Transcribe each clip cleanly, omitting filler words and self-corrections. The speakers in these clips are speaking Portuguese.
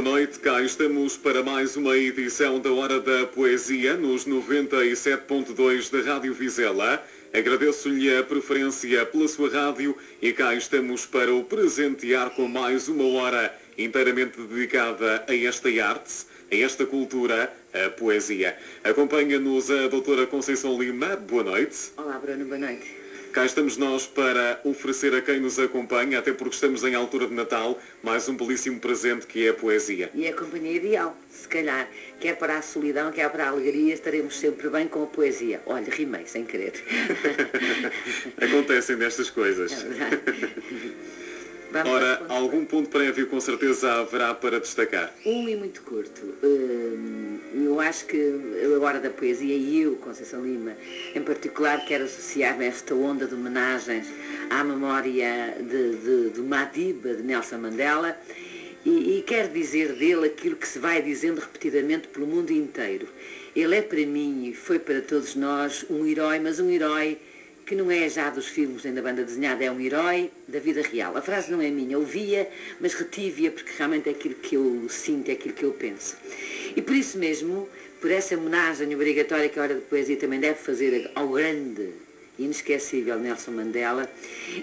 Boa noite, cá estamos para mais uma edição da Hora da Poesia nos 97.2 da Rádio Vizela. Agradeço-lhe a preferência pela sua rádio e cá estamos para o presentear com mais uma hora inteiramente dedicada a esta arte, a esta cultura, a poesia. Acompanha-nos a doutora Conceição Lima. Boa noite. Olá, Bruno. Boa noite. Cá estamos nós para oferecer a quem nos acompanha, até porque estamos em altura de Natal, mais um belíssimo presente que é a poesia. E é a companhia ideal, se calhar, quer para a solidão, quer para a alegria, estaremos sempre bem com a poesia. Olha, rimei sem querer. Acontecem destas coisas. Ora, algum ponto prévio com certeza haverá para destacar? Um e muito curto. Eu acho que a Hora da Poesia e eu, Conceição Lima, em particular, quero associar-me a esta onda de homenagens à memória de Madiba, de Nelson Mandela, e quero dizer dele aquilo que se vai dizendo repetidamente pelo mundo inteiro. Ele é para mim e foi para todos nós um herói, mas um herói que não é já dos filmes nem da banda desenhada, é um herói da vida real. A frase não é minha, eu ouvia, mas retive-a porque realmente é aquilo que eu sinto, é aquilo que eu penso. E por isso mesmo, por essa homenagem obrigatória que a Hora da Poesia também deve fazer ao grande e inesquecível Nelson Mandela,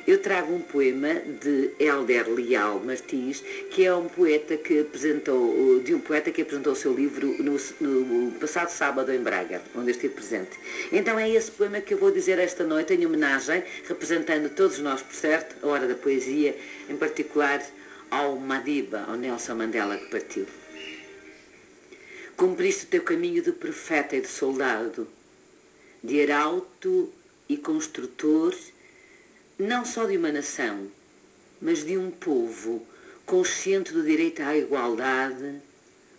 eu trago um poema de Hélder Leal Martins, que é um poeta que apresentou o seu livro no passado sábado em Braga, onde eu estive presente. Então é esse poema que eu vou dizer esta noite, em homenagem, representando todos nós, por certo, a Hora da Poesia, em particular ao Madiba, ao Nelson Mandela que partiu. Cumpriste o teu caminho de profeta e de soldado, de arauto e construtor, não só de uma nação, mas de um povo consciente do direito à igualdade,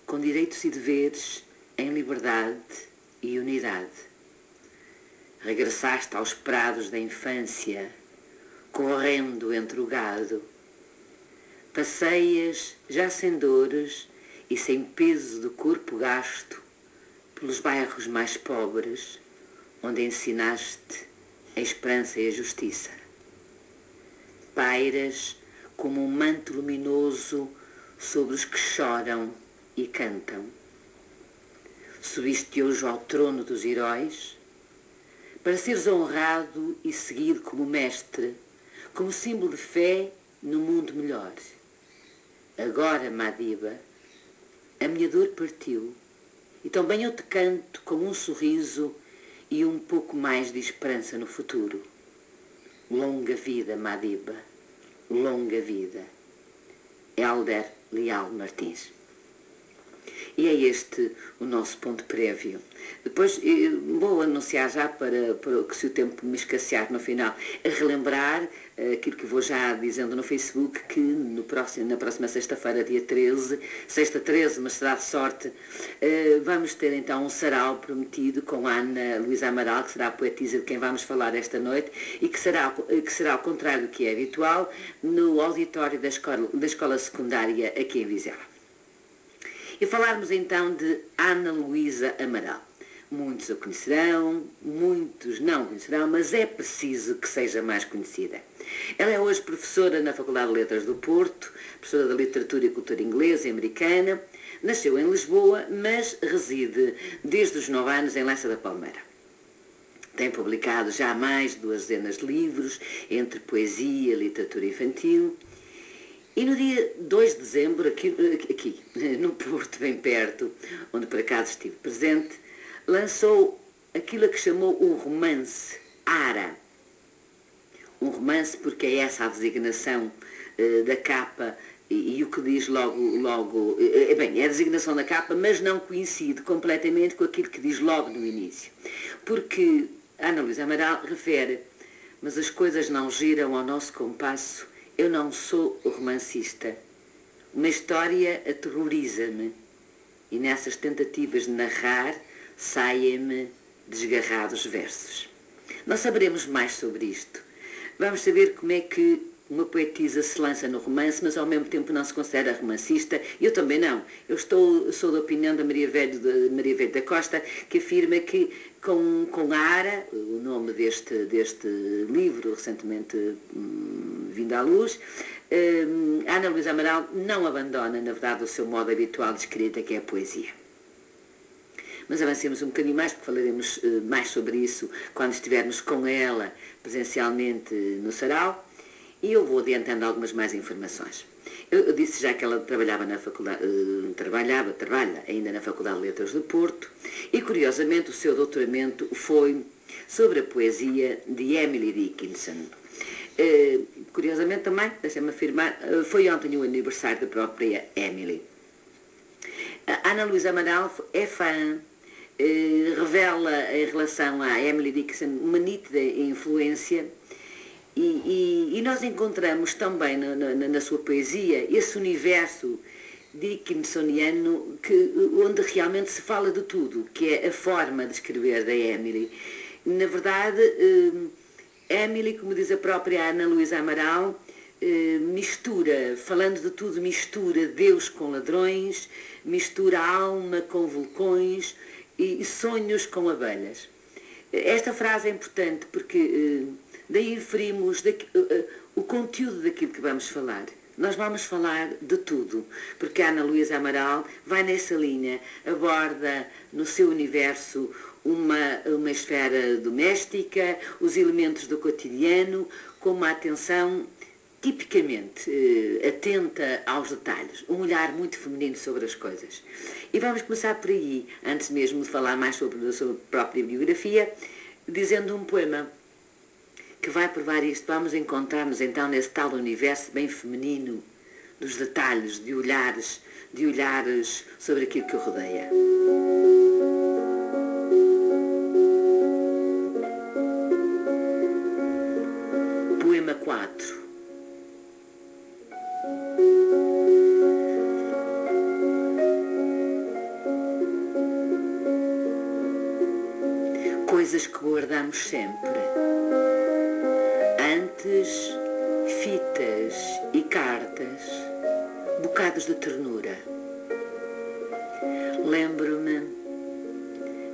com direitos e deveres em liberdade e unidade. Regressaste aos prados da infância, correndo entre o gado. Passeias, já sem dores e sem peso do corpo gasto, pelos bairros mais pobres, onde ensinaste a esperança e a justiça. Pairas como um manto luminoso sobre os que choram e cantam. Subiste hoje ao trono dos heróis para seres honrado e seguido como mestre, como símbolo de fé no mundo melhor. Agora, Madiba, a minha dor partiu e também eu te canto com um sorriso e um pouco mais de esperança no futuro. Longa vida, Madiba, longa vida. Hélder Leal Martins. E é este o nosso ponto prévio. Depois vou anunciar já para que, se o tempo me escassear no final, a relembrar aquilo que vou já dizendo no Facebook, que na próxima sexta-feira, dia 13, sexta 13, mas será de sorte, vamos ter então um sarau prometido com a Ana Luísa Amaral, que será a poetisa de quem vamos falar esta noite, e que será ao contrário do que é habitual, no auditório da escola secundária aqui em Vizela. E falarmos então de Ana Luísa Amaral. Muitos a conhecerão, muitos não conhecerão, mas é preciso que seja mais conhecida. Ela é hoje professora na Faculdade de Letras do Porto, professora de Literatura e Cultura Inglesa e Americana, nasceu em Lisboa, mas reside desde os 9 anos em Lessa da Palmeira. Tem publicado já mais de 2 dezenas de livros, entre poesia e literatura infantil. E no dia 2 de dezembro, aqui no Porto, bem perto, onde por acaso estive presente, lançou aquilo a que chamou um romance, Ara. Um romance porque é essa a designação da capa e o que diz logo é a designação da capa, mas não coincide completamente com aquilo que diz logo no início. Porque Ana Luísa Amaral refere, mas as coisas não giram ao nosso compasso. Eu não sou romancista. Uma história aterroriza-me e nessas tentativas de narrar saem-me desgarrados versos. Nós saberemos mais sobre isto. Vamos saber como é que uma poetisa se lança no romance, mas ao mesmo tempo não se considera romancista. Eu também não. Eu sou da opinião da Maria Velho da Costa, que afirma que com a Ara, o nome deste livro recentemente vindo à luz, a Ana Luísa Amaral não abandona, na verdade, o seu modo habitual de escrita, que é a poesia. Mas avancemos um bocadinho mais, porque falaremos mais sobre isso quando estivermos com ela presencialmente no sarau, e eu vou adiantando algumas mais informações. Eu disse já que ela trabalha ainda na Faculdade de Letras do Porto, e curiosamente o seu doutoramento foi sobre a poesia de Emily Dickinson. Curiosamente também, deixa-me afirmar, foi ontem o aniversário da própria Emily. A Ana Luísa Amaral é fã, revela em relação à Emily Dickinson uma nítida influência, e nós encontramos também na sua poesia esse universo dickinsoniano onde realmente se fala de tudo, que é a forma de escrever da Emily. Na verdade, Emily, como diz a própria Ana Luísa Amaral, mistura, falando de tudo, mistura Deus com ladrões, mistura alma com vulcões e sonhos com abelhas. Esta frase é importante porque daí inferimos o conteúdo daquilo que vamos falar. Nós vamos falar de tudo, porque a Ana Luísa Amaral vai nessa linha, aborda no seu universo uma esfera doméstica, os elementos do cotidiano, com uma atenção tipicamente atenta aos detalhes, um olhar muito feminino sobre as coisas. E vamos começar por aí, antes mesmo de falar mais sobre a sua própria biografia, dizendo um poema que vai provar isto. Vamos encontrar-nos então nesse tal universo bem feminino dos detalhes, de olhares sobre aquilo que o rodeia. Poema 4. Coisas que guardamos sempre. Antes, fitas e cartas, bocados de ternura. Lembro-me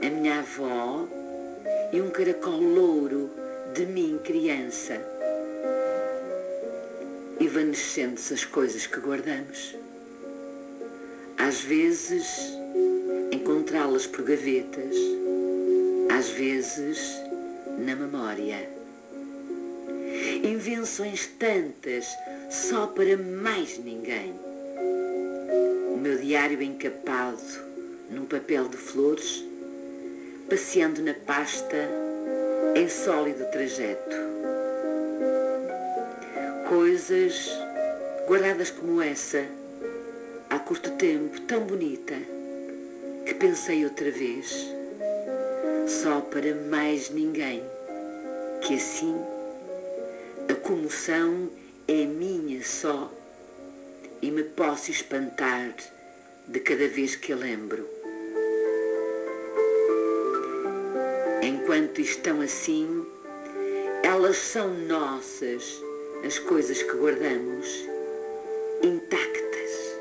a minha avó e um caracol louro de mim, criança. Evanescentes as coisas que guardamos. Às vezes, encontrá-las por gavetas, às vezes, na memória. Invenções tantas, só para mais ninguém. O meu diário encapado num papel de flores, passeando na pasta em sólido trajeto. Coisas guardadas como essa, há curto tempo, tão bonita, que pensei outra vez, só para mais ninguém, que assim a comoção é minha só e me posso espantar de cada vez que a lembro. Enquanto estão assim, elas são nossas, as coisas que guardamos, intactas,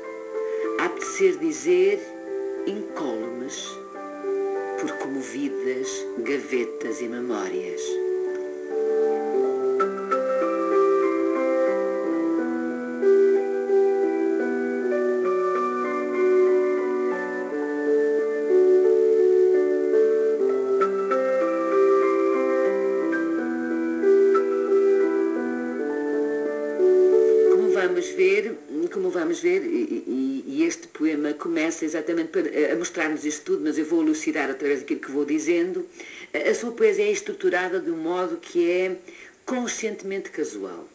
a apetecer dizer, incólumes, por comovidas gavetas e memórias. Como vamos ver, e este poema começa exatamente a mostrar-nos isto tudo, mas eu vou elucidar através daquilo que vou dizendo. A sua poesia é estruturada de um modo que é conscientemente casual.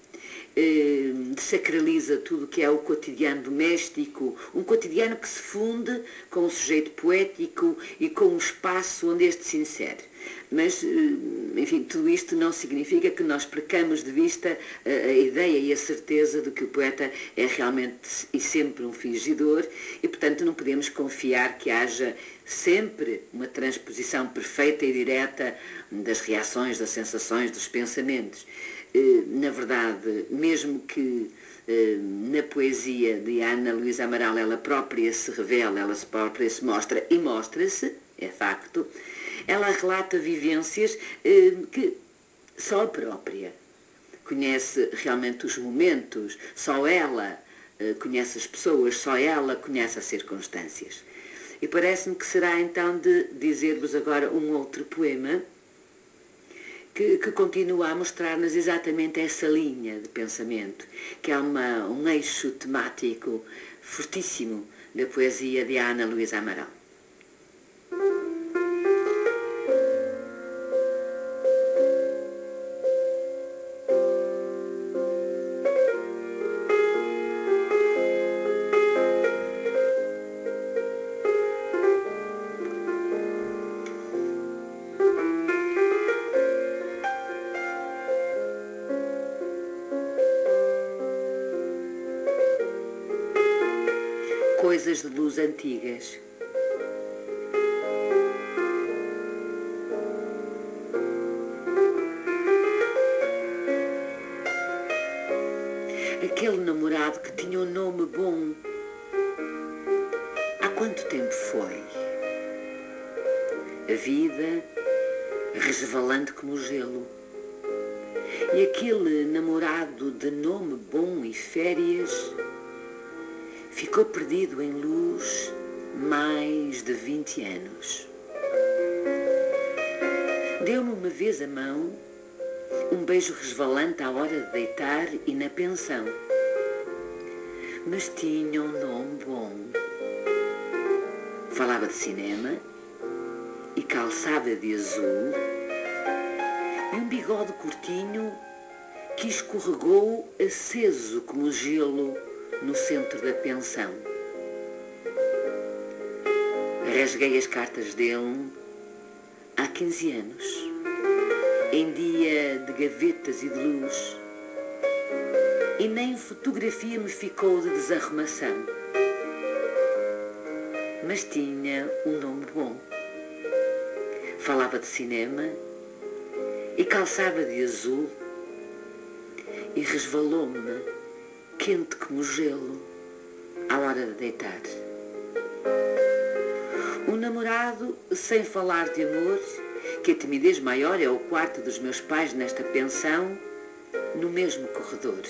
Desacraliza tudo o que é o cotidiano doméstico, um cotidiano que se funde com o sujeito poético e com um espaço onde este se insere. Mas, enfim, tudo isto não significa que nós percamos de vista a ideia e a certeza de que o poeta é realmente e sempre um fingidor e, portanto, não podemos confiar que haja sempre uma transposição perfeita e direta das reações, das sensações, dos pensamentos. Na verdade, mesmo que na poesia de Ana Luísa Amaral ela própria se revela, ela própria se mostra e mostra-se, é facto, ela relata vivências que só a própria conhece realmente os momentos, só ela conhece as pessoas, só ela conhece as circunstâncias. E parece-me que será então de dizer-vos agora um outro poema que continua a mostrar-nos exatamente essa linha de pensamento, que é um eixo temático fortíssimo da poesia de Ana Luísa Amaral. Coisas de luz antigas. Aquele namorado que tinha um nome bom. Há quanto tempo foi? A vida resvalando como o gelo. E aquele namorado de nome bom e férias ficou perdido em luz mais de 20 anos. Deu-me uma vez a mão, um beijo resvalante à hora de deitar e na pensão. Mas tinha um nome bom. Falava de cinema e calçada de azul e um bigode curtinho que escorregou aceso como gelo no centro da pensão. Rasguei as cartas dele há 15 anos, em dia de gavetas e de luz, e nem fotografia me ficou de desarrumação. Mas tinha um nome bom. Falava de cinema e calçava de azul e resvalou-me quente como gelo, à hora de deitar. Um namorado sem falar de amor, que a timidez maior é o quarto dos meus pais nesta pensão, no mesmo corredor.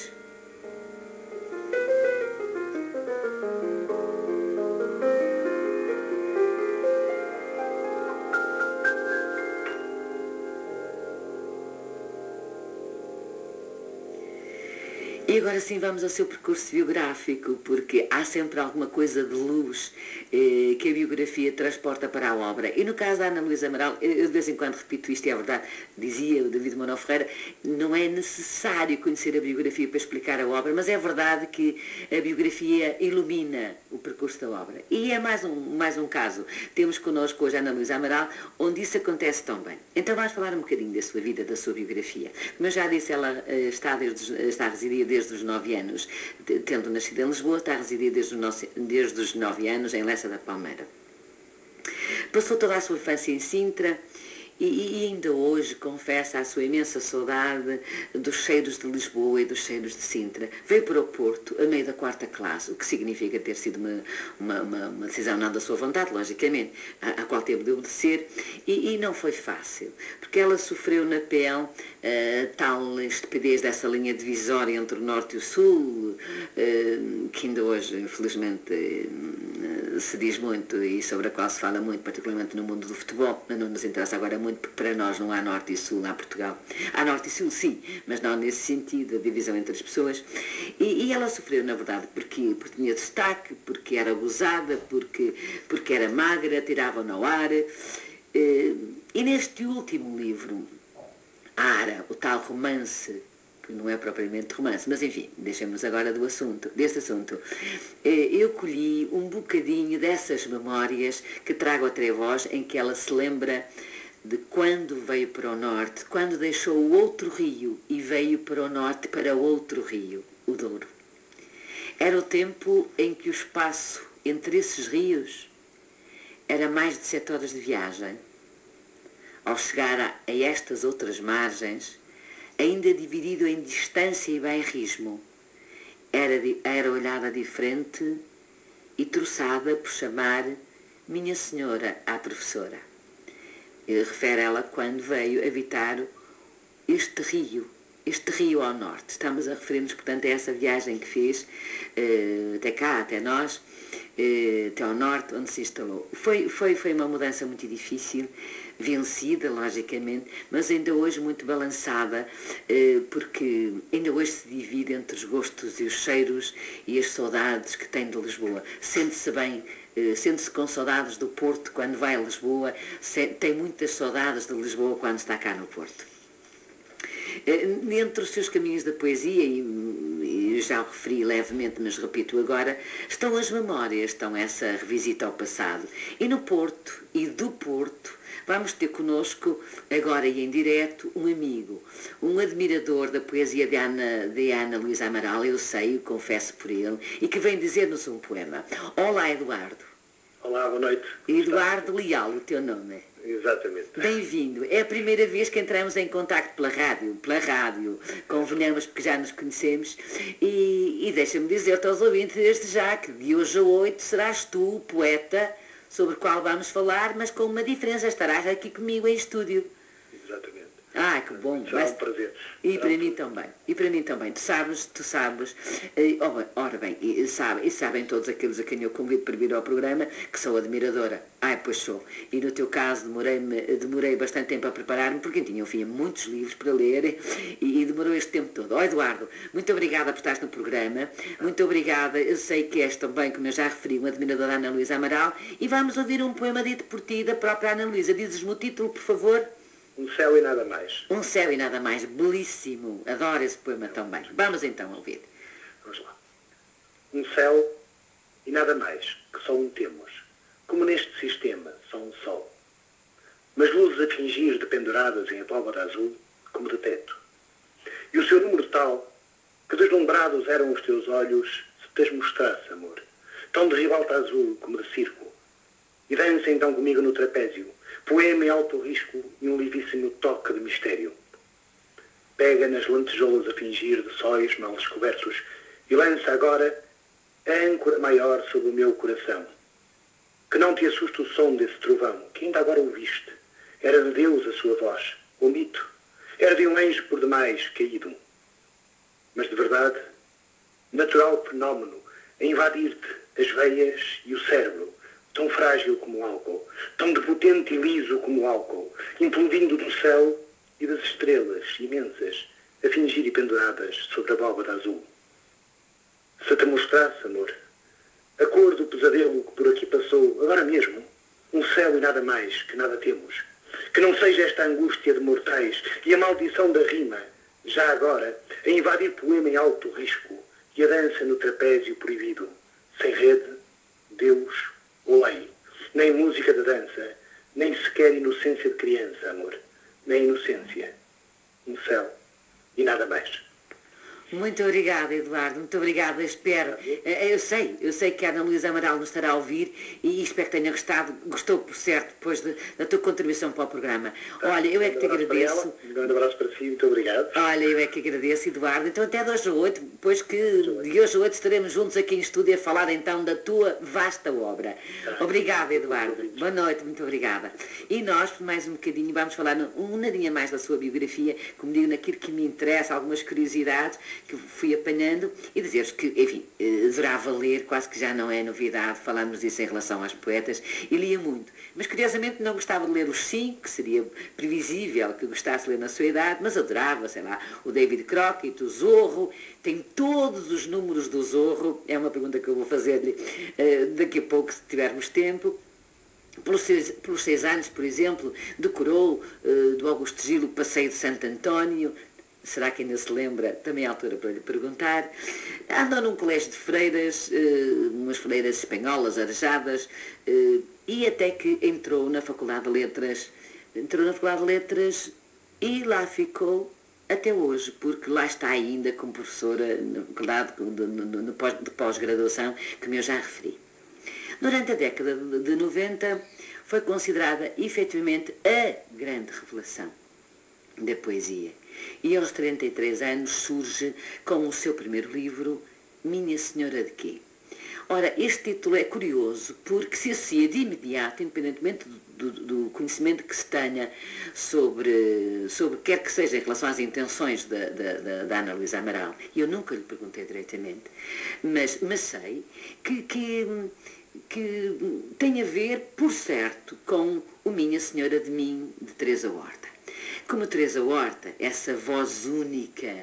E agora sim vamos ao seu percurso biográfico, porque há sempre alguma coisa de luz que a biografia transporta para a obra. E no caso da Ana Luísa Amaral, eu de vez em quando repito isto, e é verdade, dizia o David Manuel Ferreira, não é necessário conhecer a biografia para explicar a obra, mas é verdade que a biografia ilumina o percurso da obra. E é mais um caso. Temos connosco hoje a Ana Luísa Amaral, onde isso acontece tão bem. Então vamos falar um bocadinho da sua vida, da sua biografia. Como eu já disse, ela está a residir desde os 9 anos, tendo nascido em Lisboa, está a residir desde os 9 anos em Lessa da Palmeira. Passou toda a sua infância em Sintra e ainda hoje confessa a sua imensa saudade dos cheiros de Lisboa e dos cheiros de Sintra. Veio para o Porto a meio da 4ª classe, o que significa ter sido uma decisão não da sua vontade, logicamente, à qual teve de obedecer, e não foi fácil, porque ela sofreu na pele tal estupidez dessa linha divisória entre o Norte e o Sul, que ainda hoje, infelizmente, se diz muito e sobre a qual se fala muito, particularmente no mundo do futebol, mas não nos interessa agora muito, porque para nós não há Norte e Sul, há Portugal. Há Norte e Sul, sim, mas não nesse sentido, a divisão entre as pessoas. E ela sofreu, na verdade, porque tinha destaque, porque era gozada, porque era magra, tiravam-na ao ar. E neste último livro, Ara, o tal romance, que não é propriamente romance, mas enfim, deixemos agora desse assunto. Eu colhi um bocadinho dessas memórias que trago até vós, em que ela se lembra de quando veio para o norte, quando deixou o outro rio e veio para o norte, para outro rio, o Douro. Era o tempo em que o espaço entre esses rios era mais de 7 horas de viagem. Ao chegar a estas outras margens, ainda dividido em distância e bairrismo, era olhada diferente e troçada por chamar Minha Senhora à professora. Refere ela quando veio habitar este rio este rio ao norte. Estamos a referir-nos, portanto, a essa viagem que fez até cá, até nós, até ao norte, onde se instalou. Foi uma mudança muito difícil, vencida, logicamente, mas ainda hoje muito balançada, porque ainda hoje se divide entre os gostos e os cheiros e as saudades que tem de Lisboa. Sente-se bem, sente-se com saudades do Porto quando vai a Lisboa, tem muitas saudades de Lisboa quando está cá no Porto. Entre os seus caminhos da poesia, e já o referi levemente, mas repito agora, estão as memórias, estão essa revisita ao passado. E no Porto, e do Porto, vamos ter connosco, agora e em direto, um amigo, um admirador da poesia de Ana Luísa Amaral, eu sei, confesso por ele, e que vem dizer-nos um poema. Olá, Eduardo. Olá, boa noite. Eduardo Leal, o teu nome. Exatamente. Bem-vindo. É a primeira vez que entramos em contacto pela rádio, convenhamos porque já nos conhecemos, e deixa-me dizer-te aos ouvintes desde já que de hoje a 8 serás tu, o poeta, sobre o qual vamos falar, mas com uma diferença, estarás aqui comigo em estúdio. Exatamente. Ah, que bom. Será um prazer. E para mim também. E para mim também. Tu sabes, ora bem, e sabem todos aqueles a quem eu convido para vir ao programa, que sou admiradora. Ai, pois sou. E no teu caso demorei bastante tempo a preparar-me, porque tinha, enfim, muitos livros para ler e demorou este tempo todo. Ó, Eduardo, muito obrigada por estares no programa. Muito obrigada. Eu sei que és também, como eu já referi, um admirador da Ana Luísa Amaral, e vamos ouvir um poema dito por ti, da própria Ana Luísa. Dizes-me o título, por favor? Um céu e nada mais. Um céu e nada mais, belíssimo. Adoro esse poema também. Vamos então ouvir. Vamos lá. Um céu e nada mais, que só um temos. Como neste sistema, só um sol. Mas luzes a fingir dependuradas em abóbora azul, como de teto. E o seu número tal, que deslumbrados eram os teus olhos, se te as mostrasse, amor. Tão de ribalta azul como de circo. E dança então comigo no trapézio, poema em alto risco e um livíssimo toque de mistério. Pega nas lantejoulas a fingir de sóis mal descobertos e lança agora a âncora maior sobre o meu coração. Que não te assuste o som desse trovão, que ainda agora ouviste. Era de Deus a sua voz, o mito. Era de um anjo por demais caído. Mas de verdade, natural fenómeno a invadir-te as veias e o cérebro, tão frágil como o álcool, tão depotente e liso como o álcool, implodindo do céu e das estrelas imensas, a fingir e penduradas sobre a abóbora azul. Se te mostrasse, amor, a cor do pesadelo que por aqui passou, agora mesmo, um céu e nada mais, que nada temos, que não seja esta angústia de mortais e a maldição da rima, já agora, a invadir poema em alto risco e a dança no trapézio proibido, sem rede, Deus ou lei, nem música de dança, nem sequer inocência de criança, amor, nem inocência, um céu e nada mais. Muito obrigada, Eduardo, muito obrigada, espero. Eu sei que a Ana Luísa Amaral nos estará a ouvir e espero que tenha gostado, gostou por certo, depois da tua contribuição para o programa. Olha, eu é que te agradeço. Um grande abraço para si, muito obrigado. Olha, eu é que agradeço, Eduardo. Então até de hoje a 8, depois que de hoje a 8 estaremos juntos aqui em estúdio a falar então da tua vasta obra. Obrigada, Eduardo. Boa noite, muito obrigada. E nós, por mais um bocadinho, vamos falar um nadinha mais da sua biografia, como digo, naquilo que me interessa, algumas curiosidades que fui apanhando e dizer-vos que, enfim, adorava ler, quase que já não é novidade, falarmos disso em relação aos poetas, e lia muito. Mas, curiosamente, não gostava de ler os 5, que seria previsível que gostasse de ler na sua idade, mas adorava, sei lá, o David Crockett, o Zorro, tem todos os números do Zorro, é uma pergunta que eu vou fazer-lhe daqui a pouco, se tivermos tempo. Pelos 6 anos, por exemplo, decorou do Augusto Gil o Passeio de Santo António. Será que ainda se lembra? Também é a altura para lhe perguntar. Andou num colégio de freiras, umas freiras espanholas, arejadas, e até que entrou na Faculdade de Letras. E lá ficou até hoje, porque lá está ainda como professora de pós-graduação, como eu já referi. Durante a década de 90, foi considerada efetivamente a grande revelação da poesia. E aos 33 anos surge com o seu primeiro livro, Minha Senhora de Quê? Ora, este título é curioso porque se associa de imediato, independentemente do conhecimento que se tenha sobre quer que seja em relação às intenções da Ana Luísa Amaral, e eu nunca lhe perguntei diretamente, mas sei que tem a ver, por certo, com o Minha Senhora de Mim, de Teresa Horta. Como Teresa Horta, essa voz única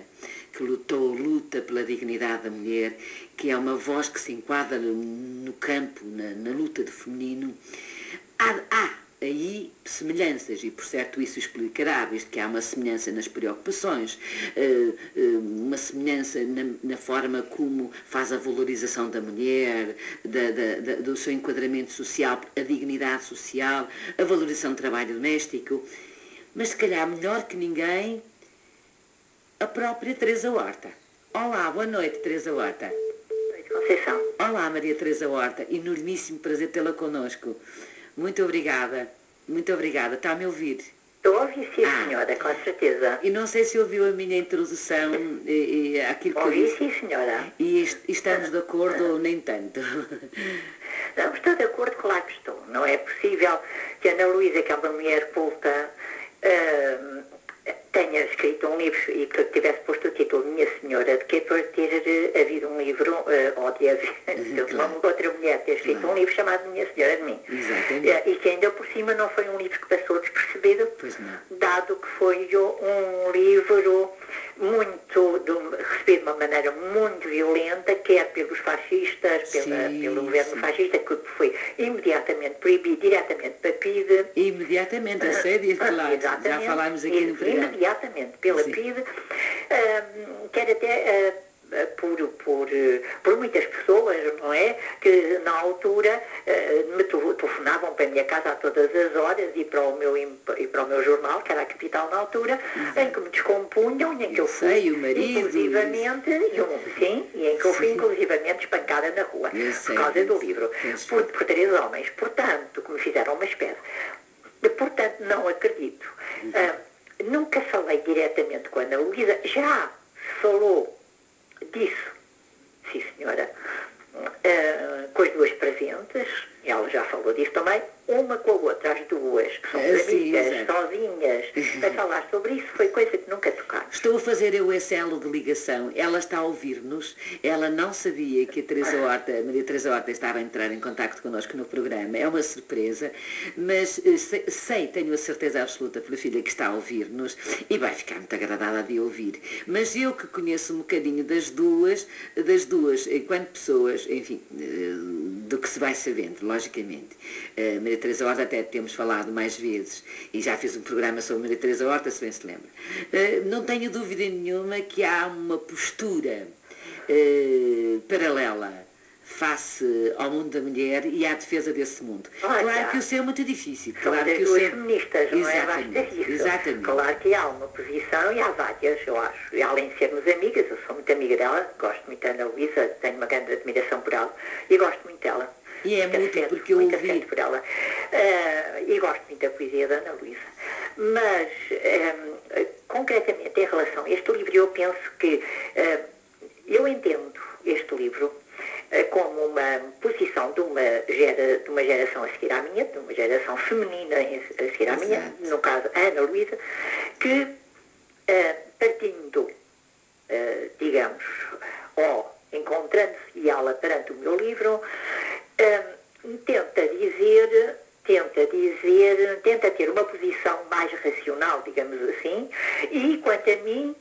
que luta pela dignidade da mulher, que é uma voz que se enquadra no campo, na luta de feminino, há aí semelhanças, e por certo isso explicará, visto que há uma semelhança nas preocupações, uma semelhança na forma como faz a valorização da mulher, do seu enquadramento social, a dignidade social, a valorização do trabalho doméstico, mas se calhar melhor que ninguém, a própria Teresa Horta. Olá, boa noite, Teresa Horta. Boa noite, Conceição. Olá, Maria Teresa Horta, enormíssimo prazer tê-la connosco. Muito obrigada, muito obrigada. Está a me ouvir? Estou a ouvir, sim, senhora, com certeza. E não sei se ouviu a minha introdução e aquilo que eu disse. Ouvi, sim, senhora. E estamos de acordo ou nem tanto? Não, estou de acordo, claro que estou. Não é possível que a Ana Luísa, que é uma mulher culta, tenha escrito um livro e que tivesse posto o título Minha Senhora, de que por ter havido um livro, ou de haver uma outra mulher ter escrito um livro chamado Minha Senhora de Mim. Exatamente. E que ainda por cima não foi um livro que passou despercebido, dado que foi um livro recebido de uma maneira muito violenta, quer pelos fascistas, pelo governo fascista, que foi imediatamente proibido, diretamente para PIDE. Imediatamente, a sério, claro. Já falámos aqui no programa. Imediatamente pela PIDE, quer até por muitas pessoas, não é? Que na altura me telefonavam para a minha casa a todas as horas e para o meu jornal, que era a Capital na altura, em que me descompunham e em que eu fui inclusivamente, inclusivamente espancada na rua por causa do livro, por 3 homens, portanto, que me fizeram uma espécie. Portanto, não acredito. Nunca falei diretamente com a Ana Luísa, já se falou disso, sim senhora, com as duas presentes, ela já falou disso também, uma com a outra, as duas, são amigas, sozinhas, a falar sobre isso, foi coisa que nunca tocaram. Estou a fazer eu esse elo de ligação, ela está a ouvir-nos, ela não sabia que a Maria Teresa Horta estava a entrar em contacto connosco no programa, é uma surpresa, mas tenho a certeza absoluta pela filha que está a ouvir-nos e vai ficar muito agradada de ouvir. Mas eu que conheço um bocadinho das duas, enquanto pessoas, enfim, do que se vai sabendo, logicamente. Maria Teresa Horta até temos falado mais vezes e já fiz um programa sobre Maria Teresa Horta, se bem se lembra. Não tenho dúvida nenhuma que há uma postura paralela face ao mundo da mulher e à defesa desse mundo. Claro que o seu é muito difícil. Claro que o seu... feministas, não é? Basta isso. Exatamente. Claro que há uma posição e há várias, eu acho. E além de sermos amigas, eu sou muito amiga dela, gosto muito da Ana Luísa, tenho uma grande admiração por ela e gosto muito dela. E é muito porque eu ouvi por ela. E gosto muito da poesia da Ana Luísa. Mas, concretamente, em relação a este livro, eu penso que eu entendo este livro como uma posição de uma geração a seguir à minha, de uma geração feminina a seguir à minha, no caso a Ana Luísa, que partindo, digamos, ou encontrando-se ela perante o meu livro, tenta ter uma posição mais racional, digamos assim, e quanto a mim,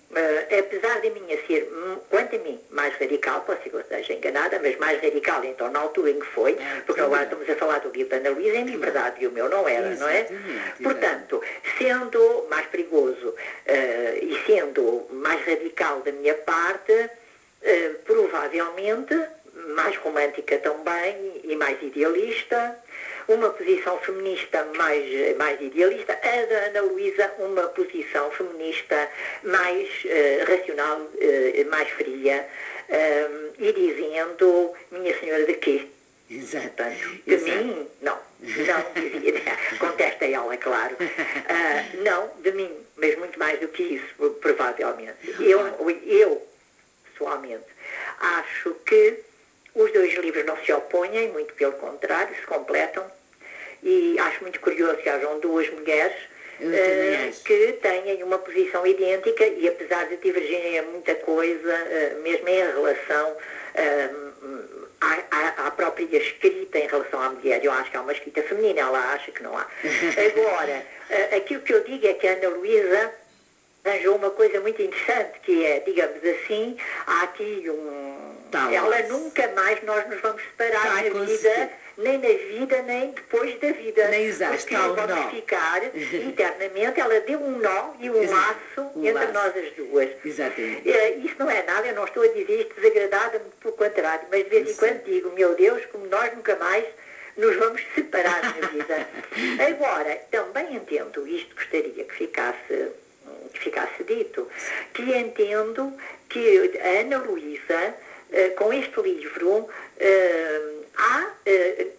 apesar de minha ser, quanto a mim, mais radical, posso ser que eu esteja enganada, mas mais radical então na altura em que foi, porque agora estamos a falar do livro da Ana Luísa, em liberdade, e o meu não era, não é? Portanto, sendo mais perigoso e sendo mais radical da minha parte, provavelmente mais romântica também e mais idealista, uma posição feminista mais idealista, a da Ana Luísa uma posição feminista mais racional, mais fria, e dizendo Minha Senhora de quê? Exato. De mim, não dizia, contesta ela, claro, não, de mim, mas muito mais do que isso, provavelmente. Eu pessoalmente, acho que os dois livros não se opõem, muito pelo contrário, se completam. E acho muito curioso que hajam duas mulheres que têm uma posição idêntica e apesar de divergirem em muita coisa, mesmo em relação à própria escrita em relação à mulher. Eu acho que há uma escrita feminina, ela acha que não há. Agora, aquilo que eu digo é que a Ana Luísa arranjou uma coisa muito interessante, que é, digamos assim, há aqui ela nunca mais nós nos vamos separar na vida, nem na vida, nem depois da vida. Nem exato, porque vamos ficar eternamente. Ela deu um nó e um laço entre nós as duas. Exatamente. Isso não é nada, eu não estou a dizer isto desagradado, muito pelo contrário, mas de vez em quando digo, meu Deus, como nós nunca mais nos vamos separar na vida. Agora, também entendo, isto gostaria que ficasse dito, que entendo que a Ana Luísa, com este livro,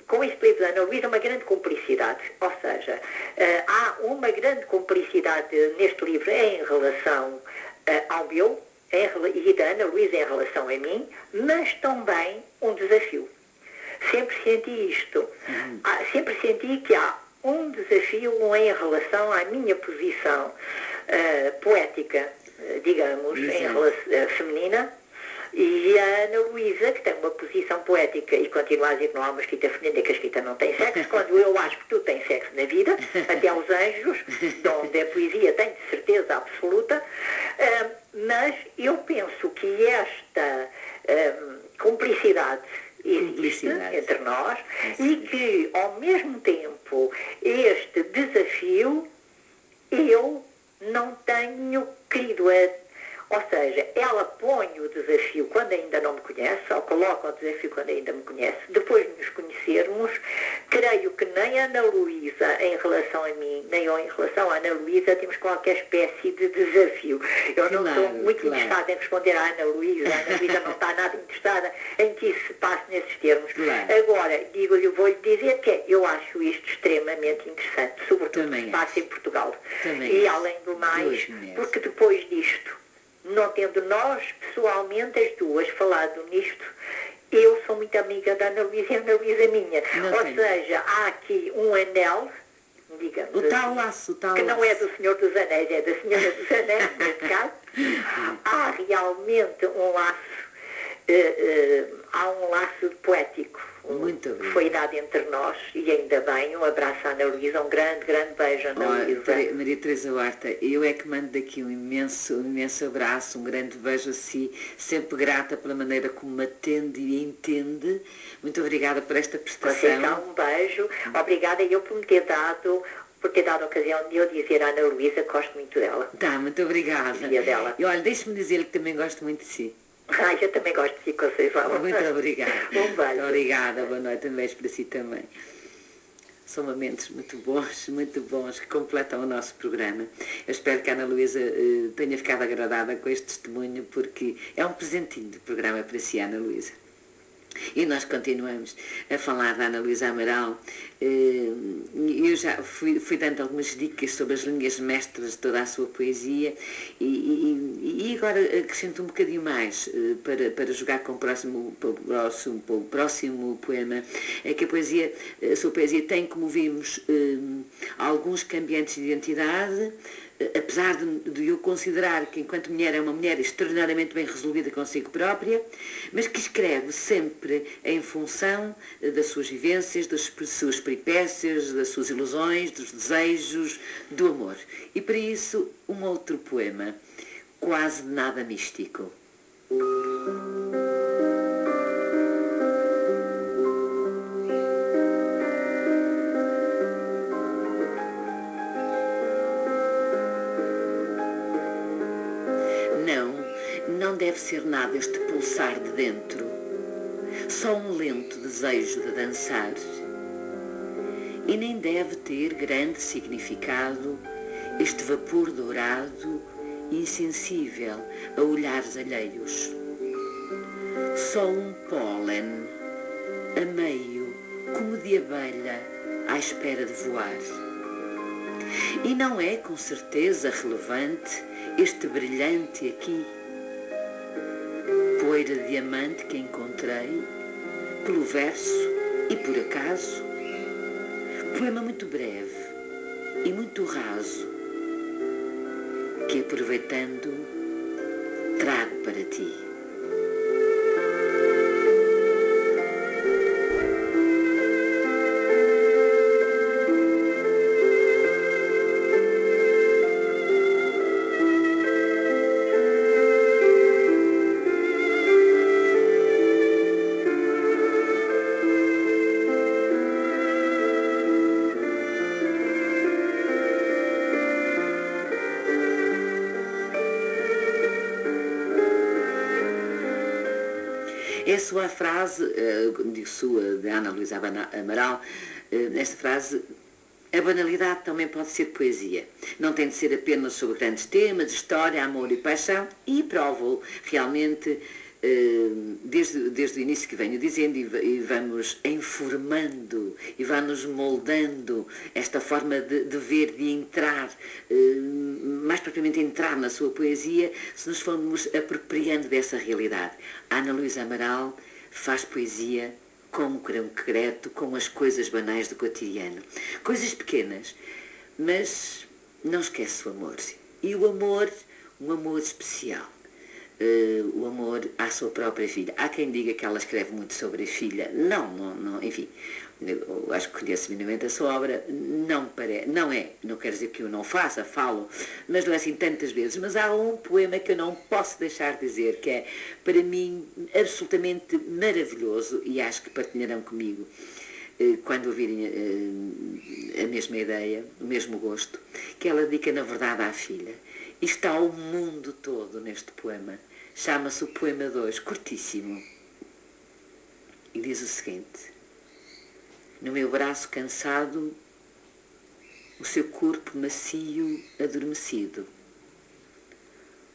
com este livro da Ana Luísa uma grande cumplicidade, ou seja, há uma grande cumplicidade neste livro em relação ao meu e da Ana Luísa em relação a mim, mas também um desafio. Sempre senti isto, sempre senti que há um desafio em relação à minha posição poética, digamos, feminina, e a Ana Luísa, que tem uma posição poética e continua a dizer que não há uma escrita feminina, que a escrita não tem sexo, quando eu acho que tudo tem sexo na vida, até aos anjos, de onde a poesia tem de certeza absoluta, mas eu penso que esta cumplicidade existe entre nós e que, ao mesmo tempo, este desafio eu não tenho querido. Ou seja, ela põe o desafio quando ainda não me conhece, ou coloca o desafio quando ainda me conhece. Depois de nos conhecermos, creio que nem a Ana Luísa, em relação a mim, nem eu em relação à Ana Luísa, temos qualquer espécie de desafio. Eu não estou muito interessada em responder à Ana Luísa. A Ana Luísa não está nada interessada em que isso se passe nesses termos. Agora, vou-lhe dizer que eu acho isto extremamente interessante, sobretudo que se passa em Portugal. E além do mais, porque depois disto, não tendo nós, pessoalmente, as duas, falado nisto, eu sou muito amiga da Ana Luísa e a Ana Luísa é minha. Seja, há aqui um anel, digamos o tal laço, que não é do Senhor dos Anéis, é da Senhora dos Anéis, neste caso. Há realmente um laço, há um laço poético. Muito que foi dado entre nós, e ainda bem, um abraço à Ana Luísa, um grande, grande beijo, Ana Luísa. Maria Teresa Horta, eu é que mando daqui um imenso abraço, um grande beijo a si, sempre grata pela maneira como me atende e entende. Muito obrigada por esta prestação. Um beijo, obrigada eu por ter dado a ocasião de eu dizer à Ana Luísa que gosto muito dela. Muito obrigada. Dela. E olha, deixe-me dizer-lhe que também gosto muito de si. Eu também gosto de si, Conceição. Muito obrigada. Um beijo. Obrigada, boa noite, um beijo para si também. São momentos muito bons, que completam o nosso programa. Eu espero que a Ana Luísa tenha ficado agradada com este testemunho, porque é um presentinho do programa para si, Ana Luísa. E nós continuamos a falar da Ana Luísa Amaral. Eu já fui dando algumas dicas sobre as linhas mestras de toda a sua poesia e agora acrescento um bocadinho mais para jogar com o próximo poema. É que a sua poesia tem, como vimos, alguns cambiantes de identidade, apesar de eu considerar que enquanto mulher é uma mulher extraordinariamente bem resolvida consigo própria, mas que escreve sempre em função das suas vivências, das suas peripécias, das suas ilusões, dos desejos, do amor. E para isso, um outro poema, quase nada místico. Não deve ser nada este pulsar de dentro, só um lento desejo de dançar. E nem deve ter grande significado este vapor dourado, insensível a olhares alheios. Só um pólen, a meio, como de abelha, à espera de voar. E não é com certeza relevante este brilhante aqui, poeira de diamante que encontrei, pelo verso e por acaso. Poema muito breve e muito raso, que aproveitando trago para ti. É sua frase, de Ana Luísa Amaral, esta frase: a banalidade também pode ser poesia. Não tem de ser apenas sobre grandes temas, história, amor e paixão, e provo realmente, desde o início que venho dizendo, e vamos informando, e vamos moldando esta forma de ver, de entrar, mais propriamente entrar na sua poesia, se nos formos apropriando dessa realidade. A Ana Luísa Amaral faz poesia com o concreto, com as coisas banais do cotidiano. Coisas pequenas, mas não esquece o amor. E o amor, um amor especial. O amor à sua própria filha. Há quem diga que ela escreve muito sobre a filha. Não, enfim, eu acho que conheço minimamente a sua obra. Não quer dizer que eu não faça, falo, mas não é assim tantas vezes. Mas há um poema que eu não posso deixar de dizer, que é, para mim, absolutamente maravilhoso, e acho que partilharão comigo, quando ouvirem a mesma ideia, o mesmo gosto, que ela dedica, na verdade, à filha. E está o mundo todo neste poema. Chama-se o poema 2, curtíssimo. E diz o seguinte: no meu braço cansado, o seu corpo macio adormecido.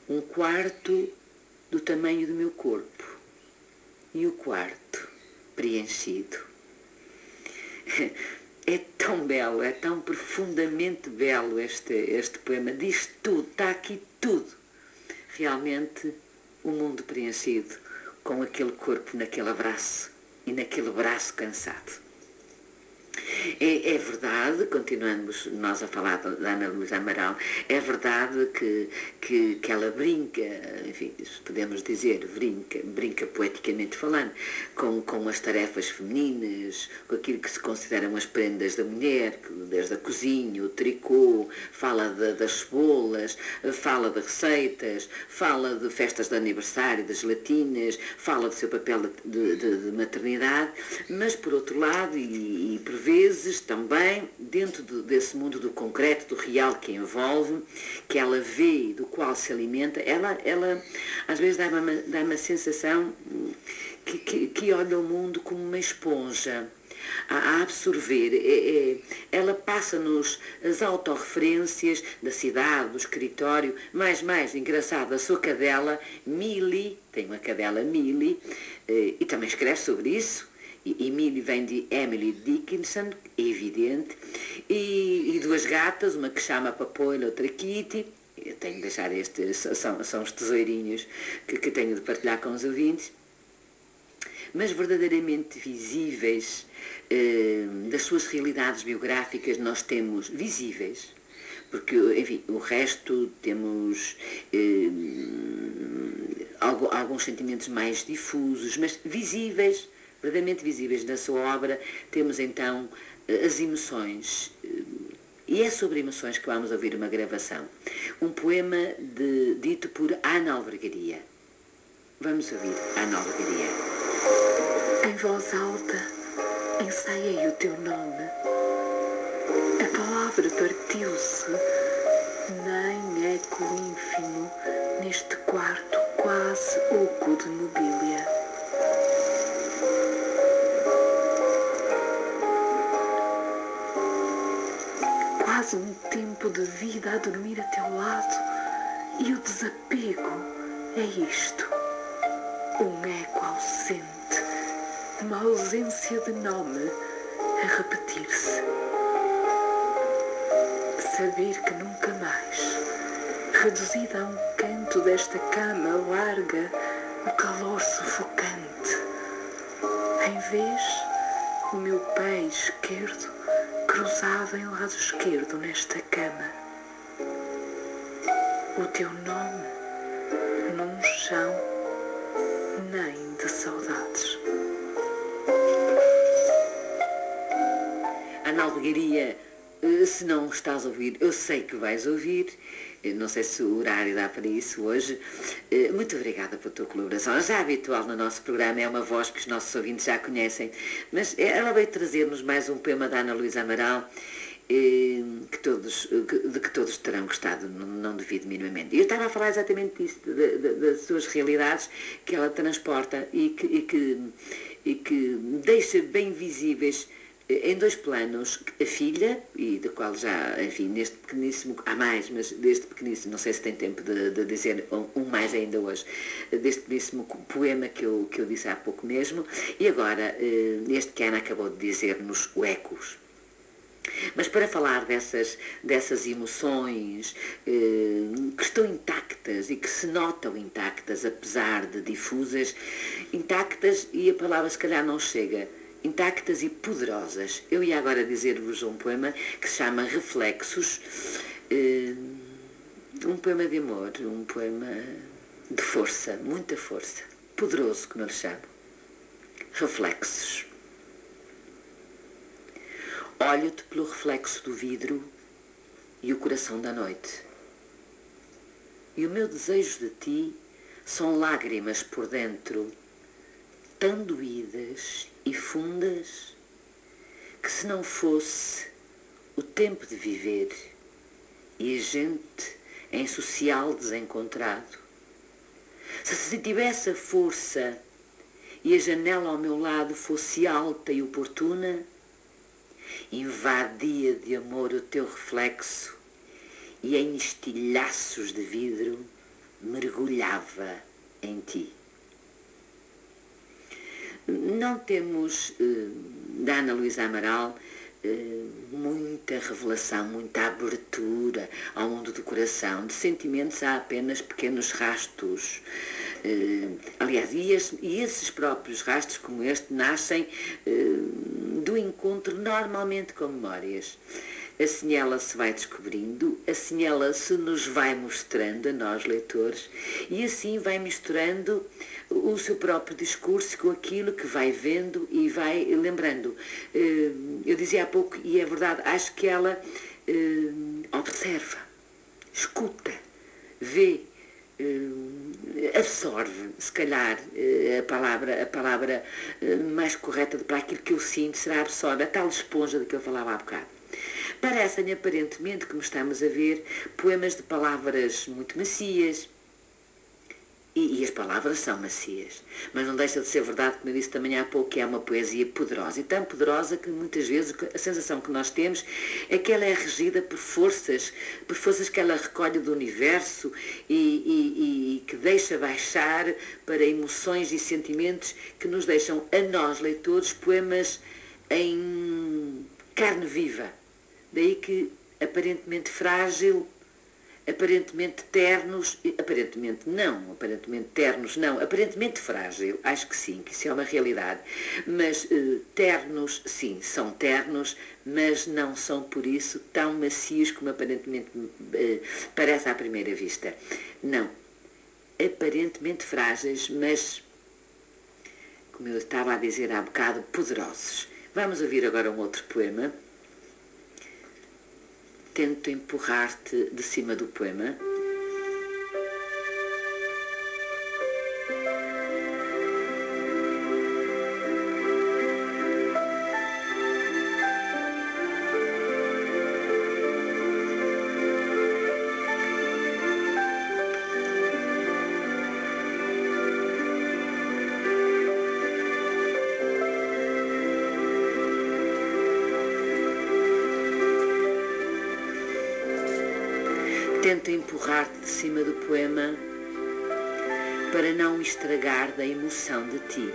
Um quarto do tamanho do meu corpo. E o quarto preenchido. É tão belo, é tão profundamente belo este poema. Diz tudo, está aqui tudo. Realmente, o mundo preenchido com aquele corpo naquele abraço e naquele braço cansado. É verdade, continuamos nós a falar da Ana Luísa Amaral, é verdade que ela brinca, enfim, podemos dizer, brinca poeticamente falando, com as tarefas femininas, com aquilo que se consideram as prendas da mulher, desde a cozinha, o tricô, fala das cebolas, fala de receitas, fala de festas de aniversário, das gelatinas, fala do seu papel de maternidade, mas por outro lado, e por vezes também, dentro desse mundo do concreto, do real que a envolve, que ela vê e do qual se alimenta, ela às vezes dá uma sensação que olha o mundo como uma esponja a absorver. Ela passa-nos as autorreferências da cidade, do escritório, mais engraçado, a sua cadela, Millie, tem uma cadela Millie, e também escreve sobre isso. E Millie vem de Emily Dickinson, é evidente, e duas gatas, uma que chama Papoila, outra Kitty. Eu tenho de deixar são os tesourinhos que tenho de partilhar com os ouvintes, mas verdadeiramente visíveis, das suas realidades biográficas nós temos visíveis, porque, enfim, o resto temos alguns sentimentos mais difusos, mas visíveis, verdadeiramente visíveis na sua obra. Temos então as emoções, e é sobre emoções que vamos ouvir uma gravação. Um poema dito por Ana Alvergaria. Vamos ouvir Ana Alvergaria. Em voz alta, ensaiei o teu nome. A palavra partiu-se, nem eco ínfimo, neste quarto quase oco de mobília. Quase um tempo de vida a dormir a teu lado, e o desapego é isto, um eco ausente, uma ausência de nome a repetir-se. Saber que nunca mais, reduzida a um canto desta cama larga, o calor sufocante, Em vez, o meu pé esquerdo cruzado em lado esquerdo nesta cama. O teu nome num chão nem de saudades. Ana Alvegaria, se não estás a ouvir, eu sei que vais ouvir. Não sei se o horário dá para isso hoje. Muito obrigada pela tua colaboração. Já habitual no nosso programa, é uma voz que os nossos ouvintes já conhecem, mas ela veio trazer-nos mais um poema da Ana Luísa Amaral, de que todos terão gostado, não duvido minimamente. Eu estava a falar exatamente disso, das suas realidades que ela transporta e que deixa bem visíveis em dois planos, a filha, e da qual já, enfim, neste pequeníssimo, há mais, mas deste pequeníssimo, não sei se tem tempo de dizer um mais ainda hoje, deste pequeníssimo poema que eu disse há pouco mesmo, e agora, este que a Ana acabou de dizer-nos, o Ecos. Mas para falar dessas emoções que estão intactas e que se notam intactas, apesar de difusas, intactas, e a palavra se calhar não chega, intactas e poderosas. Eu ia agora dizer-vos um poema que se chama Reflexos, um poema de amor, um poema de força, muita força, poderoso, como eu lhe chamo. Reflexos. Olho-te pelo reflexo do vidro e o coração da noite. E o meu desejo de ti são lágrimas por dentro, tão doídas e fundas, que se não fosse o tempo de viver e a gente em social desencontrado, se tivesse a força e a janela ao meu lado fosse alta e oportuna, invadia de amor o teu reflexo e em estilhaços de vidro mergulhava em ti. Não temos, da Ana Luísa Amaral, muita revelação, muita abertura ao mundo do coração. De sentimentos há apenas pequenos rastos. Aliás, e esses próprios rastros, como este, nascem do encontro normalmente com memórias. Assim ela se vai descobrindo, assim ela se nos vai mostrando, a nós leitores, e assim vai misturando o seu próprio discurso com aquilo que vai vendo e vai lembrando. Eu dizia há pouco, e é verdade, acho que ela observa, escuta, vê, absorve, se calhar a palavra mais correta para aquilo que eu sinto será absorve, a tal esponja de que eu falava há bocado. Parecem aparentemente, como estamos a ver, poemas de palavras muito macias, e as palavras são macias, mas não deixa de ser verdade, como eu disse também há pouco, que é uma poesia poderosa, e tão poderosa que muitas vezes a sensação que nós temos é que ela é regida por forças que ela recolhe do universo e que deixa baixar para emoções e sentimentos que nos deixam a nós, leitores, poemas em carne viva. Daí que aparentemente frágil, aparentemente ternos, aparentemente frágil, acho que sim, que isso é uma realidade, mas ternos, sim, são ternos, mas não são por isso tão macios como aparentemente parece à primeira vista. Não, aparentemente frágeis, mas, como eu estava a dizer há bocado, poderosos. Vamos ouvir agora um outro poema. Tento empurrar-te de cima do poema. Tento empurrar-te de cima do poema para não estragar da emoção de ti.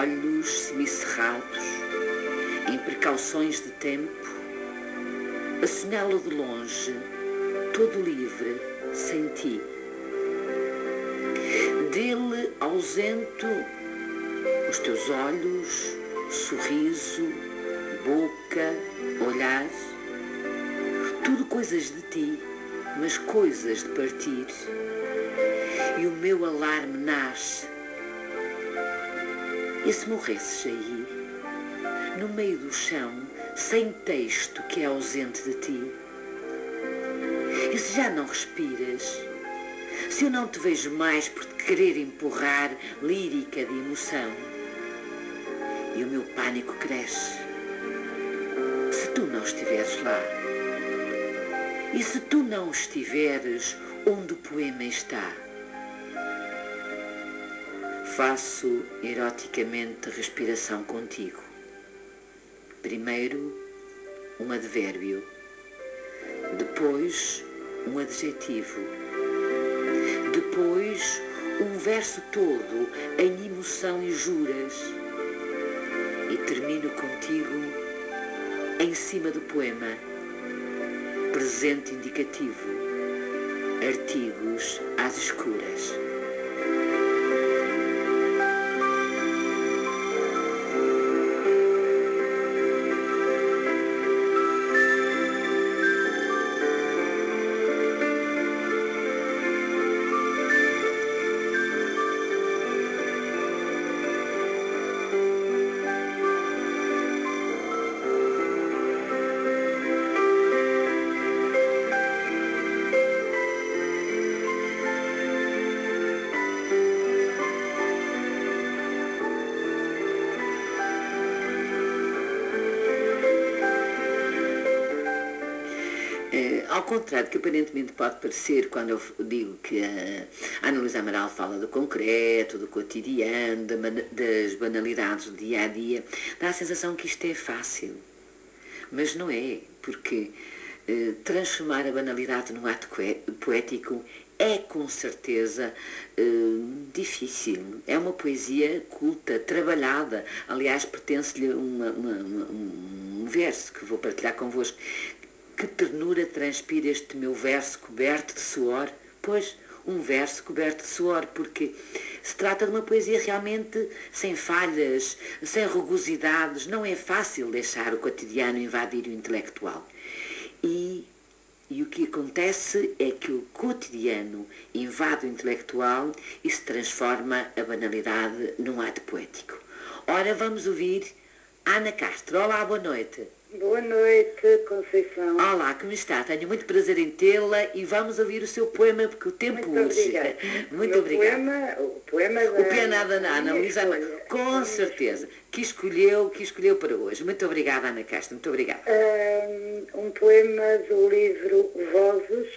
Olhos semicerrados, em precauções de tempo, assinalo de longe, todo livre, sem ti. Dele ausento Os teus olhos, sorriso, boca, olhar, tudo coisas de ti, mas coisas de partir. E o meu alarme nasce. E se morresses aí, no meio do chão, sem texto que é ausente de ti? E se já não respiras? Se eu não te vejo mais por te querer empurrar, lírica de emoção? E o meu pânico cresce. Se tu não estiveres lá, e se tu não estiveres onde o poema está? Faço eroticamente respiração contigo. Primeiro, um advérbio. Depois, um adjetivo. Depois, um verso todo em emoção e juras. E termino contigo em cima do poema. Presente indicativo. Artigos às escuras. Ao contrário do que aparentemente pode parecer quando eu digo que a Ana Luísa Amaral fala do concreto, do cotidiano, das banalidades do dia a dia, dá a sensação que isto é fácil. Mas não é, porque transformar a banalidade num ato poético é com certeza difícil. É uma poesia culta, trabalhada. Aliás, pertence-lhe um verso que vou partilhar convosco. Que ternura transpira este meu verso coberto de suor? Pois, um verso coberto de suor, porque se trata de uma poesia realmente sem falhas, sem rugosidades. Não é fácil deixar o cotidiano invadir o intelectual. E o que acontece é que o cotidiano invade o intelectual e se transforma a banalidade num ato poético. Ora, vamos ouvir Ana Castro. Olá, boa noite. Boa noite, Conceição. Olá, como está? Tenho muito prazer em tê-la e vamos ouvir o seu poema porque o tempo urge. Muito obrigada. O poema da... O pianada da Ana Luísa Amaral. Com certeza. Que escolheu para hoje. Muito obrigada, Ana Castro. Muito obrigada. Um poema do livro Vozes,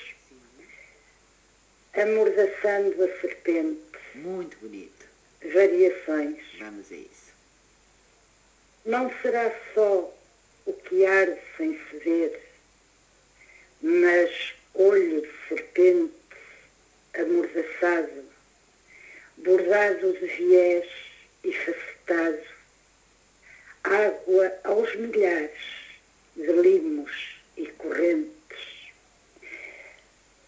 Amordaçando a Serpente. Muito bonito. Variações. Vamos a isso. Não será só o que arde sem se ver, mas olho de serpente amordaçado, bordado de viés e facetado, água aos milhares de limos e correntes.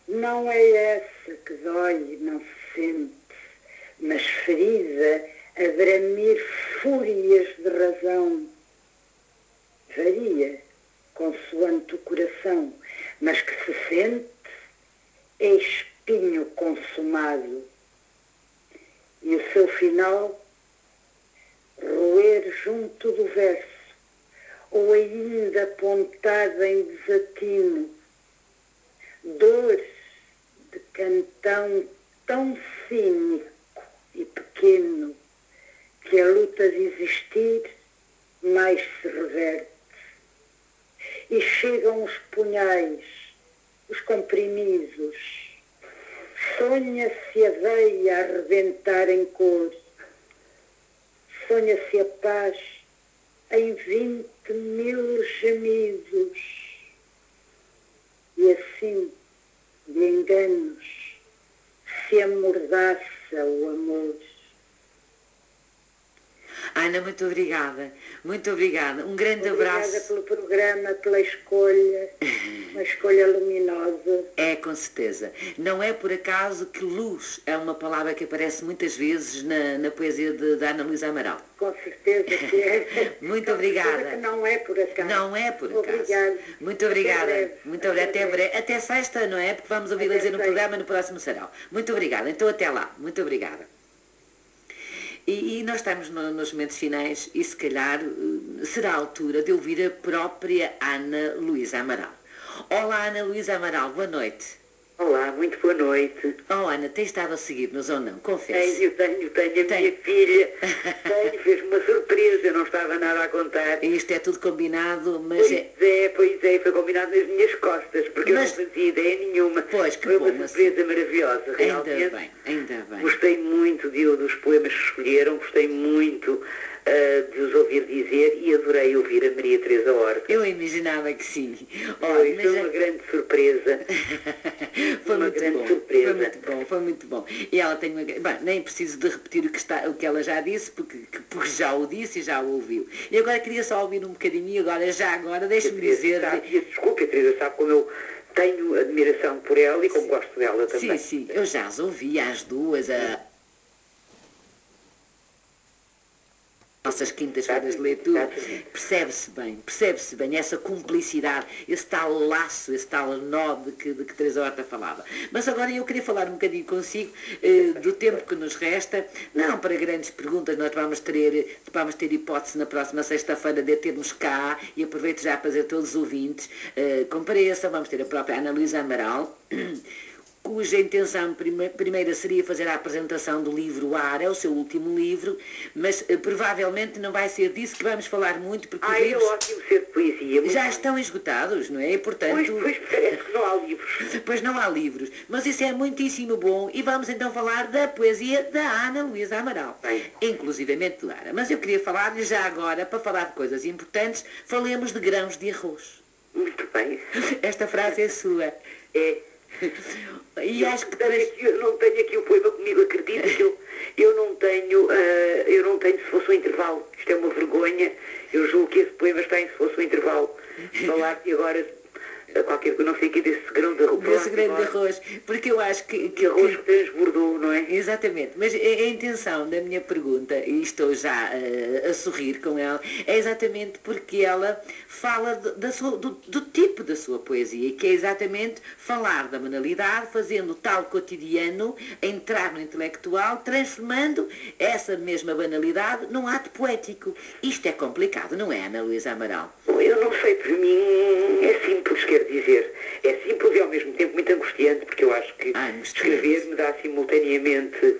Não é essa que dói e não se sente, mas ferida a bramir fúrias de razão. Varia, consoante o coração, mas que se sente é espinho consumado. E o seu final, roer junto do verso, ou ainda apontada em desatino, dor de cantão tão cínico e pequeno, que a luta de existir mais se reverte. E chegam os punhais, os comprimidos. Sonha-se a veia a arrebentar em cor. Sonha-se a paz em 20.000 gemidos. E assim, de enganos, se amordaça o amor. Ana, muito obrigada. Muito obrigada. Um grande abraço. Obrigada pelo programa, pela escolha. Uma escolha luminosa. É com certeza. Não é por acaso que luz é uma palavra que aparece muitas vezes na poesia da Ana Luísa Amaral. Com certeza que é. Muito obrigada. Que não é por acaso. Não é por acaso. Obrigada. Muito obrigada. Até breve. Muito obrigada. Até breve. Até sexta, não é? Porque vamos ouvir dizer no programa no próximo sarau. Muito obrigada. Então até lá. Muito obrigada. E nós estamos nos momentos finais e se calhar será a altura de ouvir a própria Ana Luísa Amaral. Olá, Ana Luísa Amaral, boa noite. Olá, muito boa noite. Oh, Ana, tem estado a seguir-nos ou não? Confesso. Tenho. A minha filha fez-me uma surpresa, eu não estava nada a contar. E isto é tudo combinado, mas Pois é, foi combinado nas minhas costas, porque eu não fazia ideia nenhuma. Pois, que foi bom, uma surpresa maravilhosa, realmente. Ainda bem. Gostei muito dos poemas que escolheram, gostei muito de os ouvir dizer e adorei ouvir a Maria Teresa Horta. Eu imaginava que sim. Foi uma grande surpresa. Foi muito bom. E ela tem uma... Bem, nem preciso de repetir o que ela já disse, porque já o disse e já o ouviu. E agora queria só ouvir um bocadinho, e agora, deixe-me dizer... Desculpe, a Teresa sabe como eu tenho admiração por ela e como gosto dela também. Sim, eu já as ouvi, as duas, nossas quintas-feiras de leitura, percebe-se bem essa cumplicidade, esse tal laço, esse tal nó de que Teresa Horta falava. Mas agora eu queria falar um bocadinho consigo do tempo que nos resta, não para grandes perguntas, nós vamos ter hipótese na próxima sexta-feira de termos cá, e aproveito já para dizer a todos os ouvintes, compareçam, vamos ter a própria Ana Luísa Amaral, cuja intenção primeira seria fazer a apresentação do livro Ar, é o seu último livro, mas provavelmente não vai ser disso que vamos falar muito, porque os livros... é ótimo ser de poesia. Já estão esgotados, não é? E, portanto... Pois parece que não há livros. Pois não há livros, mas isso é muitíssimo bom, e vamos então falar da poesia da Ana Luísa Amaral, inclusivamente de Lara. Mas eu queria falar já agora, para falar de coisas importantes, falemos de grãos de arroz. Muito bem. Esta frase é sua. É. E acho que eu não tenho aqui o poema comigo, acredita que eu não tenho se fosse um intervalo. Isto é uma vergonha. Eu julgo que esse poema está em se fosse um intervalo. Falar-te agora qualquer coisa, não sei aqui desse grão de arroz. Desse grão de arroz, porque eu acho que arroz que transbordou, não é? Exatamente, mas a intenção da minha pergunta, e estou já a sorrir com ela, é exatamente porque ela fala do tipo da sua poesia, que é exatamente falar da banalidade, fazendo tal cotidiano, entrar no intelectual, transformando essa mesma banalidade num ato poético. Isto é complicado, não é, Ana Luísa Amaral? Eu não sei, para mim é simples, quer dizer, é simples e ao mesmo tempo muito angustiante, porque eu acho que escrever me dá simultaneamente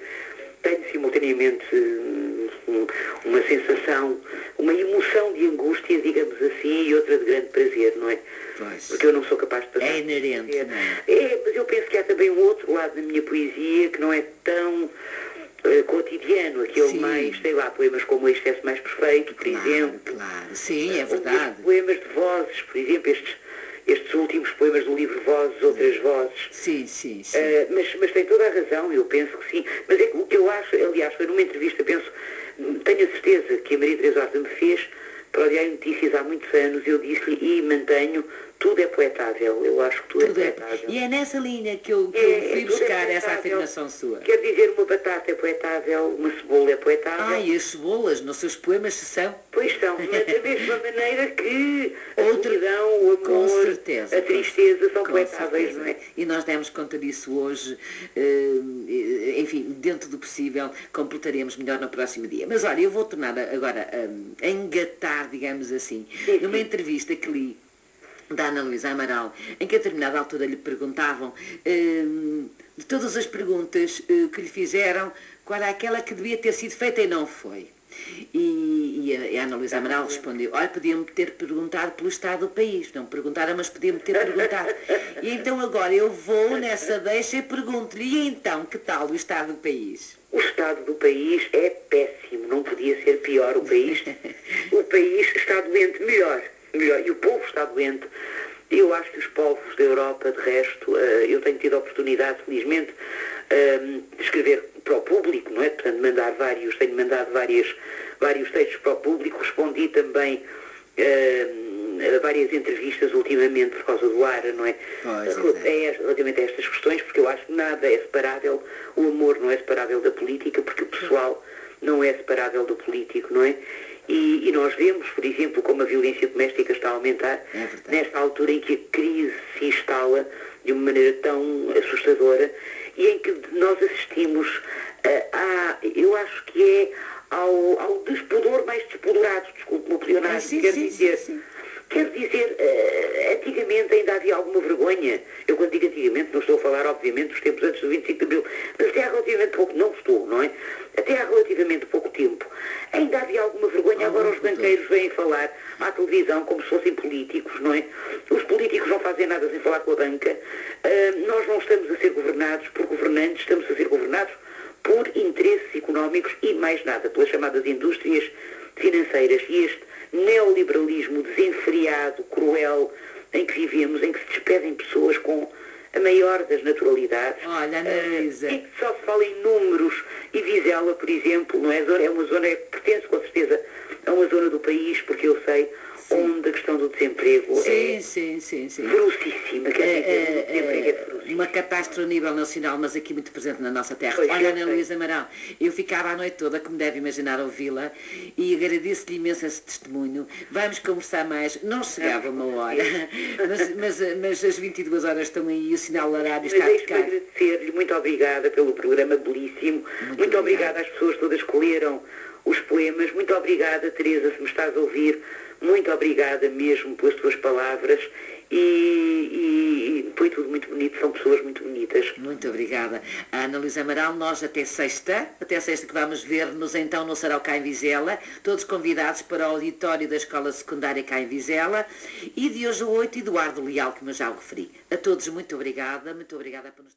uma sensação, uma emoção de angústia, digamos assim, e outra de grande prazer, não é? Pois. Porque eu não sou capaz de passar. É inerente, não é? Mas eu penso que há também um outro lado da minha poesia que não é tão cotidiano, aquele mais, sei lá, poemas como O Excesso Mais Perfeito, por exemplo. Claro, sim, é verdade. Poemas de vozes, por exemplo, estes últimos poemas do livro Vozes, Outras Vozes. Sim. Mas tem toda a razão, eu penso que sim. Mas é que o que eu acho, aliás, foi numa entrevista, tenho a certeza que a Maria Teresa Horta me fez para o Diário de Notícias há muitos anos, eu disse-lhe e mantenho, tudo é poetável. Eu acho que tudo é poetável. E é nessa linha que eu fui buscar essa afirmação sua. Quer dizer, uma batata é poetável, uma cebola é poetável. E as cebolas nos seus poemas são? Pois são, mas da mesma maneira que a solidão, o amor, com certeza, a tristeza são poetáveis, não é? E nós demos conta disso hoje, enfim, dentro do possível, completaremos melhor no próximo dia. Mas olha, eu vou tornar agora a engatar, digamos assim, numa entrevista que li da Ana Luísa Amaral, em que a determinada altura lhe perguntavam, de todas as perguntas que lhe fizeram, qual era aquela que devia ter sido feita e não foi. E a Ana Luísa Amaral respondeu, olha, podiam-me ter perguntado pelo estado do país. Não me perguntaram, mas podiam-me ter perguntado. E então agora eu vou nessa deixa e pergunto-lhe, e então, que tal o estado do país? O estado do país é péssimo, não podia ser pior. O país está doente, melhor, e o povo está doente. Eu acho que os povos da Europa, de resto, eu tenho tido a oportunidade, felizmente, de escrever para o público, não é? Portanto, tenho mandado vários textos para o público, respondi também várias entrevistas ultimamente por causa do ARA, não é? Relativamente a estas questões, porque eu acho que nada é separável, o amor não é separável da política, porque o pessoal não é separável do político, não é? E nós vemos, por exemplo, como a violência doméstica está a aumentar, nesta altura em que a crise se instala de uma maneira tão assustadora e em que nós assistimos eu acho que é ao despudor mais despudorado, desculpe-me o pleonário, quer dizer, antigamente ainda havia alguma vergonha. Eu quando digo antigamente não estou a falar, obviamente, dos tempos antes do 25 de Abril, mas até há relativamente pouco, não estou, não é? Até há relativamente pouco tempo. Ainda havia alguma vergonha, agora os banqueiros vêm falar à televisão como se fossem políticos, não é? Os políticos não fazem nada sem falar com a banca. Nós não estamos a ser governados por governantes, estamos a ser governados por interesses económicos e mais nada, pelas chamadas indústrias financeiras. E este neoliberalismo desenfreado, cruel, em que vivemos, em que se despedem pessoas com a maior das naturalidades. Olha, Ana-Luísa. E que só se fala em números. E Vizela, por exemplo, não é? É uma zona que pertence com certeza a uma zona do país, porque eu sei, onde a questão do desemprego é ferocíssima. Uma catástrofe a nível nacional, mas aqui muito presente na nossa terra. Pois, olha, Ana-Luísa Amaral, eu ficava a noite toda, como deve imaginar, a ouvi-la, e agradeço-lhe imenso esse testemunho. Vamos conversar mais. Não chegava uma hora, mas as 22 horas estão aí, o sinal horário está a tocar. Deixe-me agradecer-lhe, muito obrigada pelo programa belíssimo, muito obrigada às pessoas todas que leram os poemas, muito obrigada, Teresa, se me estás a ouvir, muito obrigada mesmo pelas tuas palavras e foi tudo muito bonito, são pessoas muito bonitas. Muito obrigada. A Ana-Luísa Amaral, nós até sexta que vamos ver-nos então no Sarau cá em Vizela, todos convidados para o auditório da Escola Secundária cá em Vizela, e de hoje a 8, Eduardo Leal, como eu já o referi. A todos muito obrigada por nos